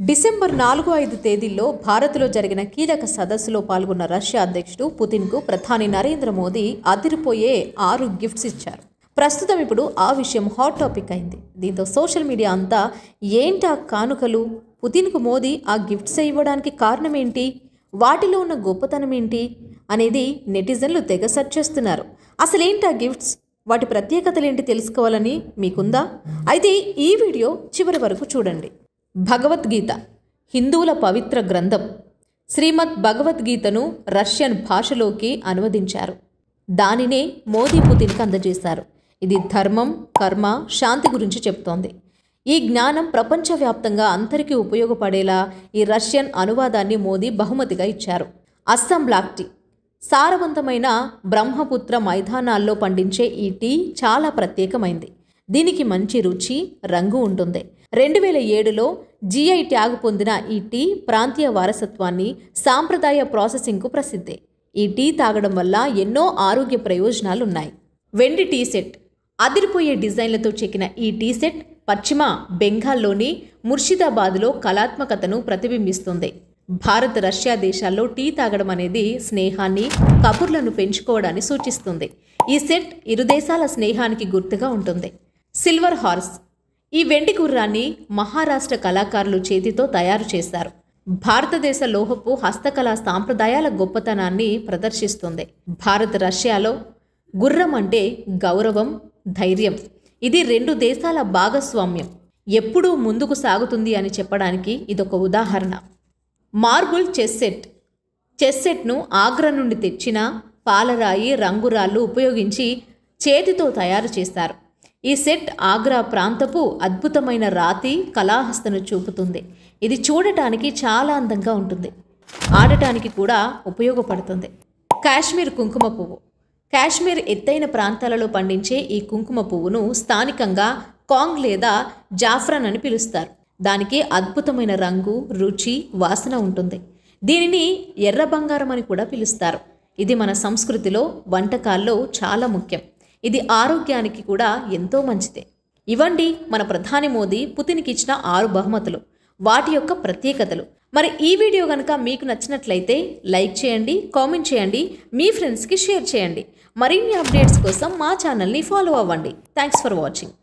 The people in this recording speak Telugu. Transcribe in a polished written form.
డిసెంబర్ 4-5 తేదీల్లో భారత్లో జరిగిన కీలక సదస్సులో పాల్గొన్న రష్యా అధ్యక్షుడు పుతిన్కు ప్రధాని నరేంద్ర మోదీ అదిరిపోయే 6 గిఫ్ట్స్ ఇచ్చారు. ప్రస్తుతం ఇప్పుడు ఆ విషయం హాట్ టాపిక్ అయింది. దీంతో సోషల్ మీడియా అంతా ఏంటా కానుకలు, పుతిన్కు మోదీ ఆ గిఫ్ట్స్ ఇవ్వడానికి కారణం ఏంటి, వాటిలో ఉన్న గొప్పతనం ఏంటి అనేది నెటిజన్లు తెగ సెర్చ్ చేస్తున్నారు. అసలేంటా గిఫ్ట్స్, వాటి ప్రత్యేకతలేంటి తెలుసుకోవాలని మీకుందా? అయితే ఈ వీడియో చివరి వరకు చూడండి. భగవద్గీత హిందువుల పవిత్ర గ్రంథం. శ్రీమద్ భగవద్గీతను రష్యన్ భాషలోకి అనువదించారు. దానినే మోదీ పుతిన్కి అందజేశారు. ఇది ధర్మం, కర్మ, శాంతి గురించి చెప్తోంది. ఈ జ్ఞానం ప్రపంచవ్యాప్తంగా అందరికీ ఉపయోగపడేలా ఈ రష్యన్ అనువాదాన్ని మోదీ బహుమతిగా ఇచ్చారు. Assam black tea. సారవంతమైన బ్రహ్మపుత్ర మైదానాల్లో పండించే ఈ టీ చాలా ప్రత్యేకమైంది. దీనికి మంచి రుచి, రంగు ఉంటుంది. 2007లో GI ట్యాగ్ పొందిన ఈ టీ ప్రాంతీయ వారసత్వాన్ని, సాంప్రదాయ ప్రాసెసింగ్కు ప్రసిద్ధి. ఈ టీ తాగడం వల్ల ఎన్నో ఆరోగ్య ప్రయోజనాలున్నాయి. వెండి టీ సెట్. అదిరిపోయే డిజైన్లతో చెక్కిన ఈ టీ సెట్ పశ్చిమ బెంగాల్లోని ముర్షిదాబాద్లో కళాత్మకతను ప్రతిబింబిస్తుంది. భారత్, రష్యా దేశాల్లో టీ తాగడం అనేది స్నేహాన్ని, కబుర్లను పెంచుకోవడాన్ని సూచిస్తుంది. ఈ సెట్ ఇరు దేశాల స్నేహానికి గుర్తుగా ఉంటుంది. Silver horse. ఈ వెండి గుర్రాన్ని మహారాష్ట్ర కళాకారులు చేతితో తయారు చేశారు. భారతదేశ లోహపు హస్తకళా సాంప్రదాయాల గొప్పతనాన్ని ప్రదర్శిస్తుంది. భారత్, రష్యాలో గుర్రం అంటే గౌరవం, ధైర్యం. ఇది 2 దేశాల భాగస్వామ్యం ఎప్పుడూ ముందుకు సాగుతుంది అని చెప్పడానికి ఇదొక ఉదాహరణ. Marble chess set. చెస్ సెట్ను ఆగ్రా నుండి తెచ్చిన పాలరాయి, రంగురాళ్ళు ఉపయోగించి చేతితో తయారు చేశారు. ఈ సెట్ ఆగ్రా ప్రాంతపు అద్భుతమైన రాతి కళాహస్తను చూపుతుంది. ఇది చూడటానికి చాలా అందంగా ఉంటుంది, ఆడటానికి కూడా ఉపయోగపడుతుంది. కాశ్మీర్ కుంకుమ పువ్వు. కాశ్మీర్ ఎత్తైన ప్రాంతాలలో పండించే ఈ కుంకుమ పువ్వును స్థానికంగా కాంగ్ లేదా జాఫ్రాన్ అని పిలుస్తారు. దానికి అద్భుతమైన రంగు, రుచి, వాసన ఉంటుంది. దీనిని ఎర్ర బంగారం అని కూడా పిలుస్తారు. ఇది మన సంస్కృతిలో, వంటకాల్లో చాలా ముఖ్యం. ఇది ఆరోగ్యానికి కూడా ఎంతో మంచిదే. ఇవండి మన ప్రధాని మోదీ పుతిన్కి ఇచ్చిన 6 బహుమతులు, వాటి యొక్క ప్రత్యేకతలు. మరి ఈ వీడియో కనుక మీకు నచ్చినట్లయితే లైక్ చేయండి, కామెంట్ చేయండి, మీ ఫ్రెండ్స్కి షేర్ చేయండి. మరిన్ని అప్డేట్స్ కోసం మా ఛానల్ని ఫాలో అవ్వండి. Thanks for watching.